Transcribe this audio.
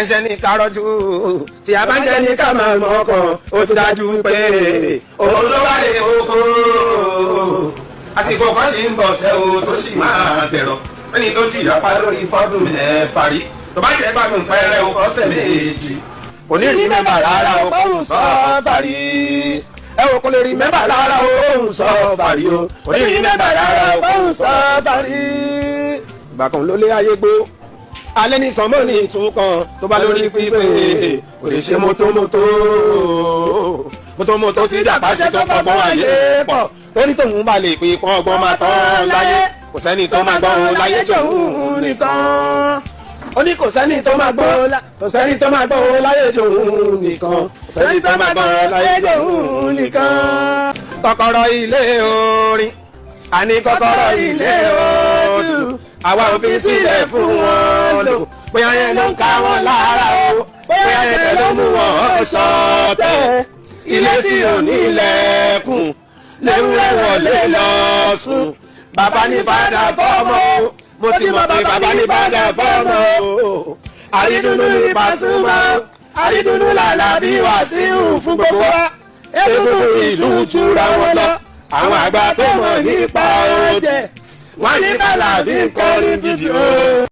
ẹ̀ṣẹ̀ ní kárọ́jú tí a bá ń jẹ́ ní ká máa mọ̀ ọkàn ó ti dájú pé òun ló wà lè kókó àsìkò kan sì ń bọ̀ ṣẹ́ o tó sì máa bẹ̀rọ̀ ẹni tó jìyà pa lórí fọ́dún mẹ́fà rí tó bá jẹ́ gbádùn pẹ́rẹ́ o fọ́sẹ̀ méjì kò ní rí mẹ́bà rárá o kóhùn sọ fàrí ẹ wò kò lè rí mẹ́bà rárá o kóhùn sọ fàrí o kò ní rí mẹ́bà rárá o kóhùn sọ fàrí. ìgbà kan ló lé ayé gbó alẹ́ ní sọmọ́ ní ìtún kan tó bá lórí pípé kò lè ṣe mótómótó tí dàgbà ṣe tó fọgbọ́n ayé pọ̀ tó ní tòun bá lè pé pọ́n ọgbọ́n máa tán láyé kò sẹ́ni tó máa gbọ́n láyé tòun nìkan ó ní kò sẹ́ni tó máa gbọ́n láyé tòun nìkan kò sẹ́ni tó máa gbọ́n láyé tòun nìkan. kọ́kọ́rọ́ ilé orin àní kọ́kọ́rọ́ ilé odò àwa ò fi sílẹ̀ fún wọn lò bóyá yẹn ló ń ká wọn lára o bóyá yẹn ló mú wọn ṣọ̀tẹ̀ ilé tí ò ní ilẹ̀kùn léwúrẹ́ wọlé lọ sùn bàbá ní fàdà fọ́mọ o mo ti mọ̀ pé bàbá ní fàdà fọ́mọ o àrídùnnú ní Pasuma àrídùnnú l'Àlàbí Wàsíù fún gbogbo wa egungun ìlú jura wọn lọ àwọn àgbà tó mọ̀ nípa oúnjẹ wọ́n ní bàlàbí kọrin jíjì o.